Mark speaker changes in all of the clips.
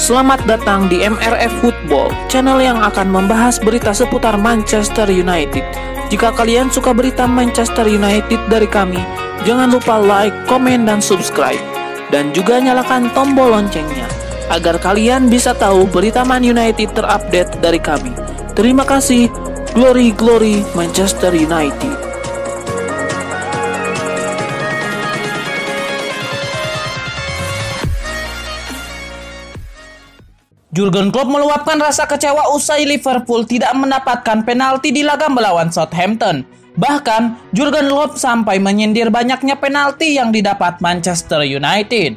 Speaker 1: Selamat datang di MRF Football, channel yang akan membahas berita seputar Manchester United. Jika kalian suka berita Manchester United dari kami, jangan lupa like, komen, dan subscribe. Dan juga nyalakan tombol loncengnya, agar kalian bisa tahu berita Man United terupdate dari kami. Terima kasih, Glory Glory Manchester United.
Speaker 2: Jurgen Klopp meluapkan rasa kecewa usai Liverpool tidak mendapatkan penalti di laga melawan Southampton. Bahkan, Jurgen Klopp sampai menyindir banyaknya penalti yang didapat Manchester United.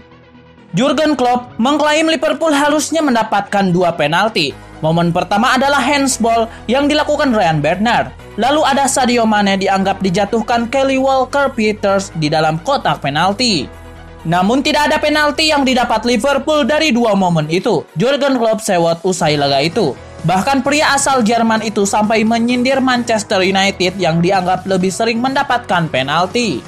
Speaker 2: Jurgen Klopp mengklaim Liverpool harusnya mendapatkan 2 penalti. Momen pertama adalah handsball yang dilakukan Ryan Bernard. Lalu ada Sadio Mane dianggap dijatuhkan Kyle Walker-Peters di dalam kotak penalti. Namun tidak ada penalti yang didapat Liverpool dari 2 momen itu. Jurgen Klopp sewot usai laga itu. Bahkan pria asal Jerman itu sampai menyindir Manchester United yang dianggap lebih sering mendapatkan penalti.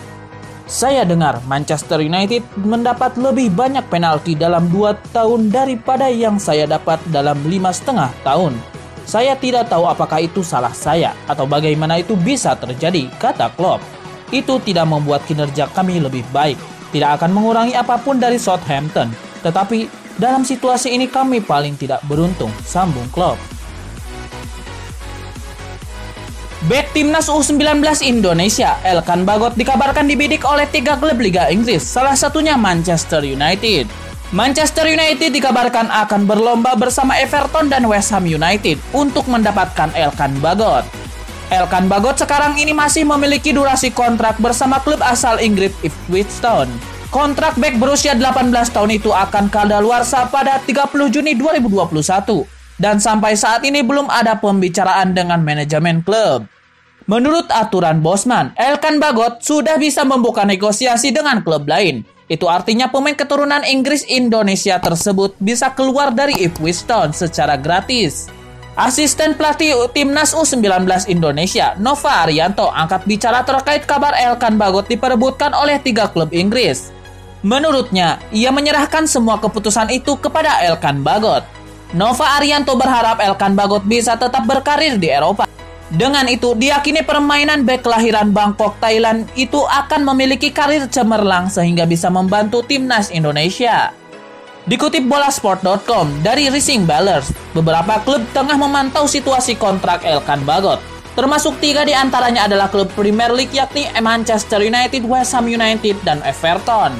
Speaker 2: Saya dengar Manchester United mendapat lebih banyak penalti dalam 2 tahun daripada yang saya dapat dalam 5,5 tahun. Saya tidak tahu apakah itu salah saya atau bagaimana itu bisa terjadi, kata Klopp. Itu tidak membuat kinerja kami lebih baik. Tidak akan mengurangi apapun dari Southampton. Tetapi dalam situasi ini kami paling tidak beruntung, sambung Klopp. Bek timnas U19 Indonesia, Elkan Bagot dikabarkan dibidik oleh 3 klub Liga Inggris, salah satunya Manchester United. Manchester United dikabarkan akan berlomba bersama Everton dan West Ham United untuk mendapatkan Elkan Bagot. Elkan Bagot sekarang ini masih memiliki durasi kontrak bersama klub asal Inggris Ipswich Town. Kontrak bek berusia 18 tahun itu akan kadaluarsa pada 30 Juni 2021 dan sampai saat ini belum ada pembicaraan dengan manajemen klub. Menurut aturan Bosman, Elkan Bagot sudah bisa membuka negosiasi dengan klub lain. Itu artinya pemain keturunan Inggris Indonesia tersebut bisa keluar dari Ipswich Town secara gratis. Asisten pelatih timnas U19 Indonesia, Nova Arianto, angkat bicara terkait kabar Elkan Bagot diperebutkan oleh 3 klub Inggris. Menurutnya, ia menyerahkan semua keputusan itu kepada Elkan Bagot. Nova Arianto berharap Elkan Bagot bisa tetap berkarir di Eropa. Dengan itu, diyakini permainan bek kelahiran Bangkok, Thailand itu akan memiliki karir cemerlang sehingga bisa membantu timnas Indonesia. Dikutip bolasport.com dari Rising Ballers, beberapa klub tengah memantau situasi kontrak Elkan Bagot. Termasuk 3 di antaranya adalah klub Premier League yakni Manchester United, West Ham United, dan Everton.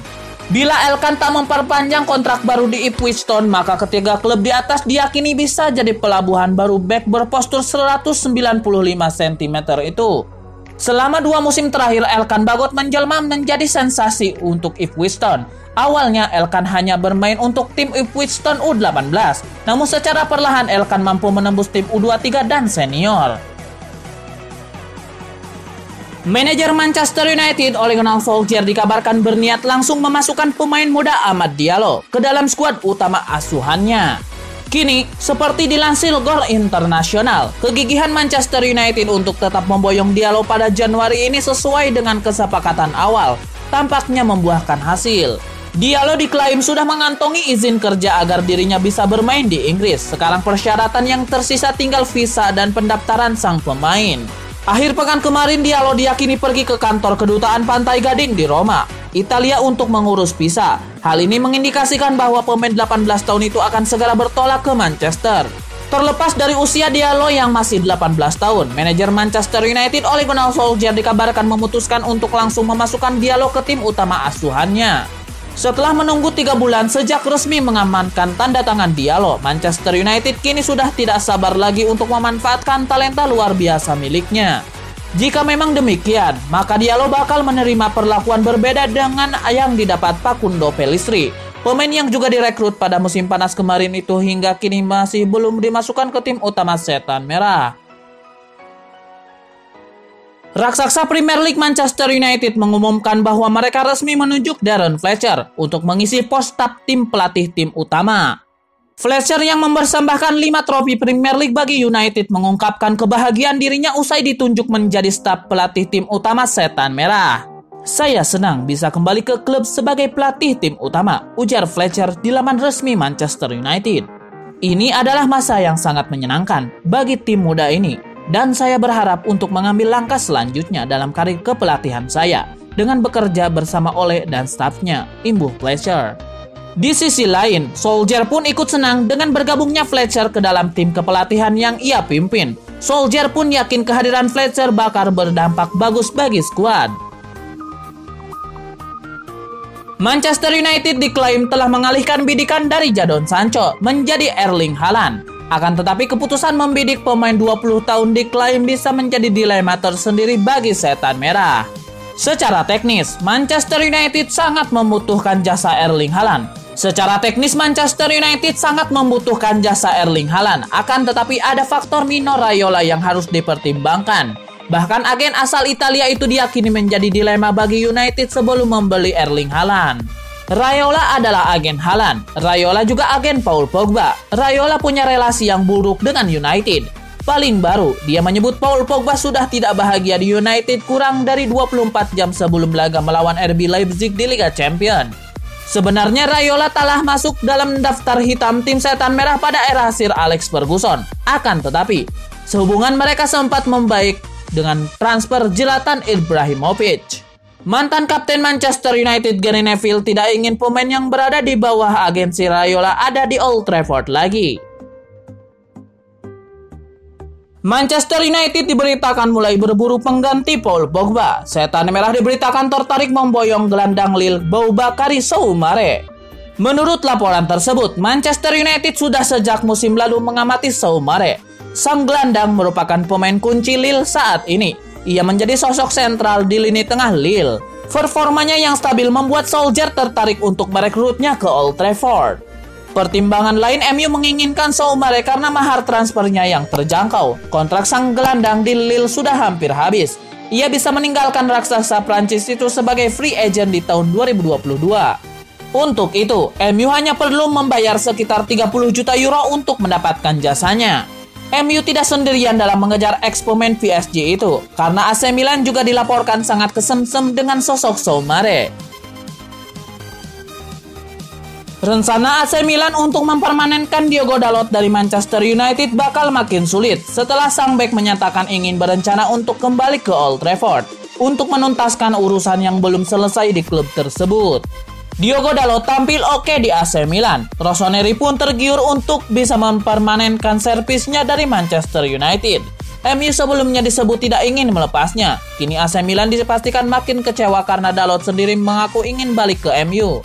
Speaker 2: Bila Elkan tak memperpanjang kontrak baru di Ipswich Town, maka ketiga klub di atas diyakini bisa jadi pelabuhan baru bek berpostur 195 cm itu. Selama 2 musim terakhir, Elkan Bagot menjelma menjadi sensasi untuk Ipswich Town. Awalnya Elkan hanya bermain untuk tim Ipswich Town U18, namun secara perlahan Elkan mampu menembus tim U23 dan senior. Manajer Manchester United Ole Gunnar Solskjaer dikabarkan berniat langsung memasukkan pemain muda Amad Diallo ke dalam skuad utama asuhannya. Kini, seperti dilansir Gol Internasional, kegigihan Manchester United untuk tetap memboyong Diallo pada Januari ini sesuai dengan kesepakatan awal, tampaknya membuahkan hasil. Diallo diklaim sudah mengantongi izin kerja agar dirinya bisa bermain di Inggris. Sekarang persyaratan yang tersisa tinggal visa dan pendaftaran sang pemain. Akhir pekan kemarin Diallo diyakini pergi ke kantor kedutaan Pantai Gading di Roma, Italia untuk mengurus visa. Hal ini mengindikasikan bahwa pemain 18 tahun itu akan segera bertolak ke Manchester. Terlepas dari usia Diallo yang masih 18 tahun, manajer Manchester United Ole Gunnar Solskjaer dikabarkan memutuskan untuk langsung memasukkan Diallo ke tim utama asuhannya. Setelah menunggu 3 bulan sejak resmi mengamankan tanda tangan Diallo, Manchester United kini sudah tidak sabar lagi untuk memanfaatkan talenta luar biasa miliknya. Jika memang demikian, maka Diallo bakal menerima perlakuan berbeda dengan yang didapat Facundo Pellistri, pemain yang juga direkrut pada musim panas kemarin itu hingga kini masih belum dimasukkan ke tim utama Setan Merah. Raksasa Premier League Manchester United mengumumkan bahwa mereka resmi menunjuk Darren Fletcher untuk mengisi pos staf tim pelatih tim utama. Fletcher yang mempersembahkan 5 trofi Premier League bagi United mengungkapkan kebahagiaan dirinya usai ditunjuk menjadi staf pelatih tim utama Setan Merah. Saya senang bisa kembali ke klub sebagai pelatih tim utama, ujar Fletcher di laman resmi Manchester United. Ini adalah masa yang sangat menyenangkan bagi tim muda ini, dan saya berharap untuk mengambil langkah selanjutnya dalam karir kepelatihan saya dengan bekerja bersama Ole dan stafnya, imbuh Fletcher. Di sisi lain, Solskjaer pun ikut senang dengan bergabungnya Fletcher ke dalam tim kepelatihan yang ia pimpin. Solskjaer pun yakin kehadiran Fletcher bakal berdampak bagus bagi skuad. Manchester United diklaim telah mengalihkan bidikan dari Jadon Sancho menjadi Erling Haaland. Akan tetapi keputusan membidik pemain 20 tahun diklaim bisa menjadi dilema tersendiri bagi Setan Merah. Secara teknis, Manchester United sangat membutuhkan jasa Erling Haaland. Akan tetapi ada faktor Mino Raiola yang harus dipertimbangkan. Bahkan agen asal Italia itu diyakini menjadi dilema bagi United sebelum membeli Erling Haaland. Raiola adalah agen Haaland. Raiola juga agen Paul Pogba. Raiola punya relasi yang buruk dengan United. Paling baru, dia menyebut Paul Pogba sudah tidak bahagia di United kurang dari 24 jam sebelum laga melawan RB Leipzig di Liga Champions. Sebenarnya Raiola telah masuk dalam daftar hitam tim Setan Merah pada era Sir Alex Ferguson. Akan tetapi, sehubungan mereka sempat membaik dengan transfer Zlatan Ibrahimovic. Mantan kapten Manchester United Gary Neville tidak ingin pemain yang berada di bawah agensi Raiola ada di Old Trafford lagi. Manchester United diberitakan mulai berburu pengganti Paul Pogba. Setan Merah diberitakan tertarik memboyong gelandang Lille Boubakary Soumaré. Menurut laporan tersebut, Manchester United sudah sejak musim lalu mengamati Soumaré. Sang gelandang merupakan pemain kunci Lille saat ini. Ia menjadi sosok sentral di lini tengah Lille. Performanya yang stabil membuat Solskjaer tertarik untuk merekrutnya ke Old Trafford. Pertimbangan lain, MU menginginkan Soumaré karena mahar transfernya yang terjangkau. Kontrak sang gelandang di Lille sudah hampir habis. Ia bisa meninggalkan raksasa Prancis itu sebagai free agent di tahun 2022. Untuk itu, MU hanya perlu membayar sekitar 30 juta euro untuk mendapatkan jasanya. MU tidak sendirian dalam mengejar ex-pemain PSG itu, karena AC Milan juga dilaporkan sangat kesemsem dengan sosok Soumaré. Rencana AC Milan untuk mempermanenkan Diogo Dalot dari Manchester United bakal makin sulit setelah sang bek menyatakan ingin berencana untuk kembali ke Old Trafford untuk menuntaskan urusan yang belum selesai di klub tersebut. Diogo Dalot tampil oke di AC Milan. Rossoneri pun tergiur untuk bisa mempermanenkan servisnya dari Manchester United. MU sebelumnya disebut tidak ingin melepasnya. Kini AC Milan dipastikan makin kecewa karena Dalot sendiri mengaku ingin balik ke MU.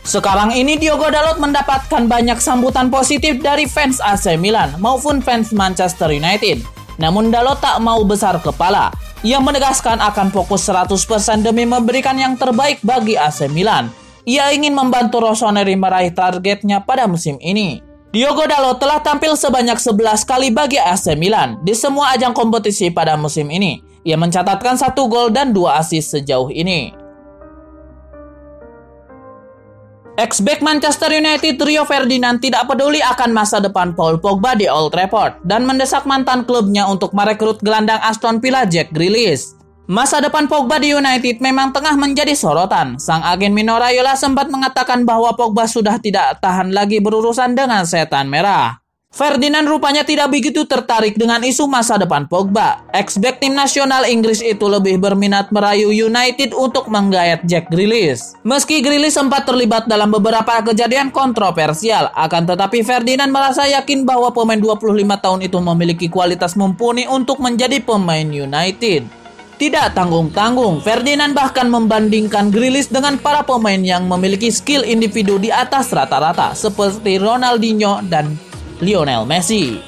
Speaker 2: Sekarang ini Diogo Dalot mendapatkan banyak sambutan positif dari fans AC Milan maupun fans Manchester United. Namun Dalot tak mau besar kepala. Ia menegaskan akan fokus 100% demi memberikan yang terbaik bagi AC Milan. Ia ingin membantu Rossoneri meraih targetnya pada musim ini. Diogo Dalot telah tampil sebanyak 11 kali bagi AC Milan di semua ajang kompetisi pada musim ini. Ia mencatatkan 1 gol dan 2 assist sejauh ini. Ex-back Manchester United Rio Ferdinand tidak peduli akan masa depan Paul Pogba di Old Trafford dan mendesak mantan klubnya untuk merekrut gelandang Aston Villa Jack Grealish. Masa depan Pogba di United memang tengah menjadi sorotan. Sang agen Mino Raiola sempat mengatakan bahwa Pogba sudah tidak tahan lagi berurusan dengan Setan Merah. Ferdinand rupanya tidak begitu tertarik dengan isu masa depan Pogba. Ex-back tim nasional Inggris itu lebih berminat merayu United untuk menggayat Jack Grealish. Meski Grealish sempat terlibat dalam beberapa kejadian kontroversial, akan tetapi Ferdinand merasa yakin bahwa pemain 25 tahun itu memiliki kualitas mumpuni untuk menjadi pemain United. Tidak tanggung-tanggung, Ferdinand bahkan membandingkan Grealish dengan para pemain yang memiliki skill individu di atas rata-rata seperti Ronaldinho dan Lionel Messi.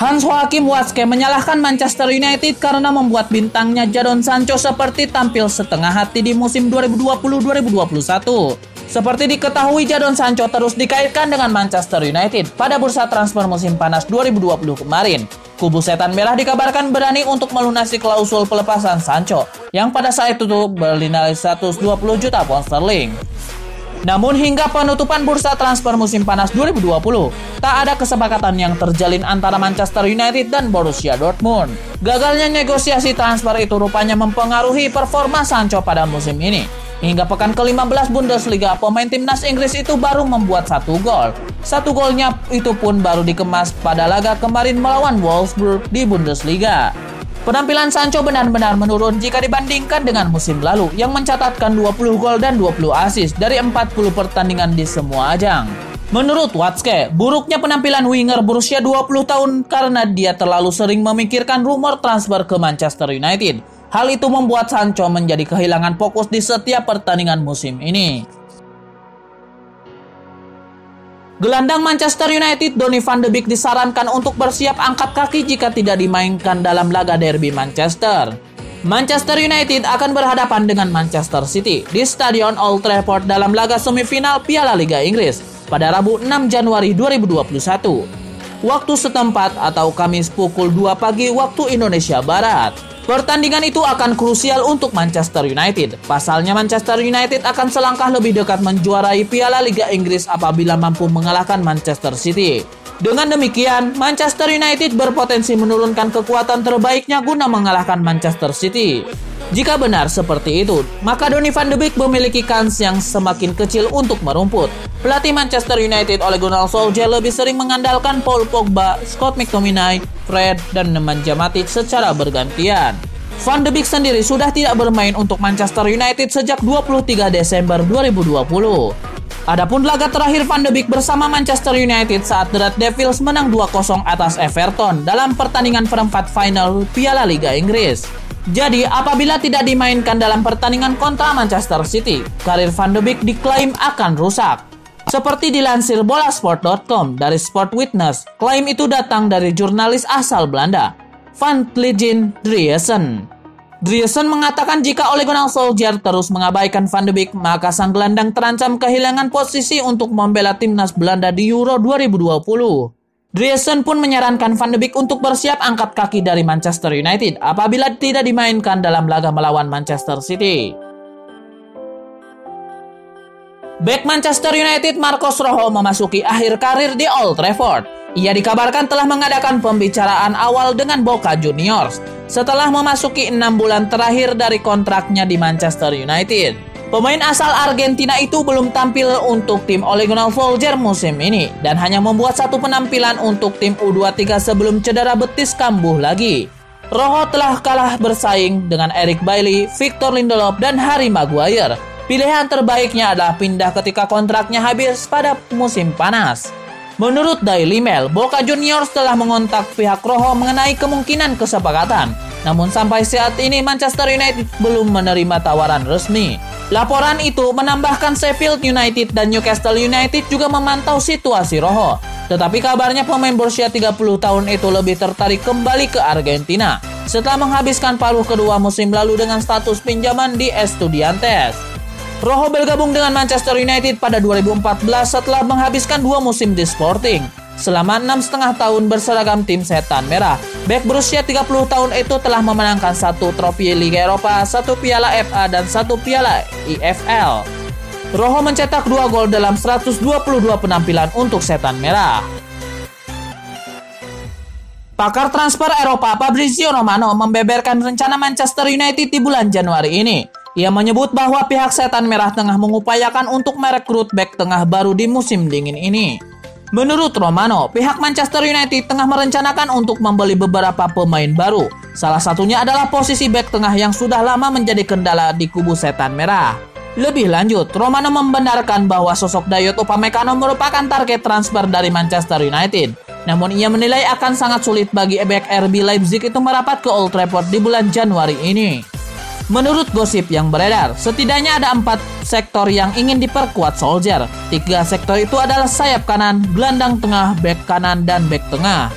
Speaker 2: Hans-Joachim Watzke menyalahkan Manchester United karena membuat bintangnya Jadon Sancho seperti tampil setengah hati di musim 2020-2021. Seperti diketahui, Jadon Sancho terus dikaitkan dengan Manchester United pada bursa transfer musim panas 2020 kemarin. Kubu Setan Merah dikabarkan berani untuk melunasi klausul pelepasan Sancho yang pada saat itu bernilai 120 juta pound sterling. Namun hingga penutupan bursa transfer musim panas 2020, tak ada kesepakatan yang terjalin antara Manchester United dan Borussia Dortmund. Gagalnya negosiasi transfer itu rupanya mempengaruhi performa Sancho pada musim ini. Hingga pekan ke-15 Bundesliga, pemain timnas Inggris itu baru membuat 1 gol. 1 golnya itu pun baru dikemas pada laga kemarin melawan Wolfsburg di Bundesliga. Penampilan Sancho benar-benar menurun jika dibandingkan dengan musim lalu yang mencatatkan 20 gol dan 20 assist dari 40 pertandingan di semua ajang. Menurut Watzke, buruknya penampilan winger berusia 20 tahun karena dia terlalu sering memikirkan rumor transfer ke Manchester United. Hal itu membuat Sancho menjadi kehilangan fokus di setiap pertandingan musim ini. Gelandang Manchester United Donny van de Beek disarankan untuk bersiap angkat kaki jika tidak dimainkan dalam laga derby Manchester. Manchester United akan berhadapan dengan Manchester City di Stadion Old Trafford dalam laga semifinal Piala Liga Inggris pada Rabu 6 Januari 2021. Waktu setempat atau Kamis pukul 2 pagi waktu Indonesia Barat. Pertandingan itu akan krusial untuk Manchester United. Pasalnya Manchester United akan selangkah lebih dekat menjuarai Piala Liga Inggris apabila mampu mengalahkan Manchester City. Dengan demikian, Manchester United berpotensi menurunkan kekuatan terbaiknya guna mengalahkan Manchester City. Jika benar seperti itu, maka Donny van de Beek memiliki kans yang semakin kecil untuk merumput. Pelatih Manchester United Ole Gunnar Solskjaer lebih sering mengandalkan Paul Pogba, Scott McTominay, Fred, dan Nemanja Matic secara bergantian. Van de Beek sendiri sudah tidak bermain untuk Manchester United sejak 23 Desember 2020. Adapun laga terakhir Van de Beek bersama Manchester United saat The Red Devils menang 2-0 atas Everton dalam pertandingan perempat final Piala Liga Inggris. Jadi, apabila tidak dimainkan dalam pertandingan kontra Manchester City, karir Van de Beek diklaim akan rusak. Seperti dilansir bolasport.com dari Sport Witness, klaim itu datang dari jurnalis asal Belanda, Van Vliegen Driessen. Driessen mengatakan jika Ole Gunnar Solskjaer terus mengabaikan Van de Beek, maka sang gelandang terancam kehilangan posisi untuk membela timnas Belanda di Euro 2020. Driessen pun menyarankan Van de Beek untuk bersiap angkat kaki dari Manchester United apabila tidak dimainkan dalam laga melawan Manchester City. Bek Manchester United Marcos Rojo memasuki akhir karir di Old Trafford. Ia dikabarkan telah mengadakan pembicaraan awal dengan Boca Juniors setelah memasuki 6 bulan terakhir dari kontraknya di Manchester United. Pemain asal Argentina itu belum tampil untuk tim Ole Gunnar Solskjaer musim ini dan hanya membuat 1 penampilan untuk tim U23 sebelum cedera betis kambuh lagi. Rojo telah kalah bersaing dengan Eric Bailly, Victor Lindelof, dan Harry Maguire. Pilihan terbaiknya adalah pindah ketika kontraknya habis pada musim panas. Menurut Daily Mail, Boca Juniors telah mengontak pihak Rojo mengenai kemungkinan kesepakatan. Namun sampai saat ini Manchester United belum menerima tawaran resmi. Laporan itu menambahkan Sheffield United dan Newcastle United juga memantau situasi Rojo. Tetapi kabarnya pemain berusia 30 tahun itu lebih tertarik kembali ke Argentina setelah menghabiskan paruh kedua musim lalu dengan status pinjaman di Estudiantes. Rojo bergabung dengan Manchester United pada 2014 setelah menghabiskan 2 musim di Sporting. Selama 6,5 tahun berseragam tim Setan Merah, bek berusia 30 tahun itu telah memenangkan 1 trofi Liga Eropa, 1 Piala FA, dan 1 Piala EFL. Rojo mencetak 2 gol dalam 122 penampilan untuk Setan Merah. Pakar transfer Eropa Fabrizio Romano membeberkan rencana Manchester United di bulan Januari ini. Ia menyebut bahwa pihak Setan Merah tengah mengupayakan untuk merekrut bek tengah baru di musim dingin ini. Menurut Romano, pihak Manchester United tengah merencanakan untuk membeli beberapa pemain baru. Salah satunya adalah posisi bek tengah yang sudah lama menjadi kendala di kubu Setan Merah. Lebih lanjut, Romano membenarkan bahwa sosok Dayot Upamecano merupakan target transfer dari Manchester United. Namun ia menilai akan sangat sulit bagi bek RB Leipzig itu merapat ke Old Trafford di bulan Januari ini. Menurut gosip yang beredar, setidaknya ada 4 sektor yang ingin diperkuat Solskjaer. 3 sektor itu adalah sayap kanan, gelandang tengah, bek kanan, dan bek tengah.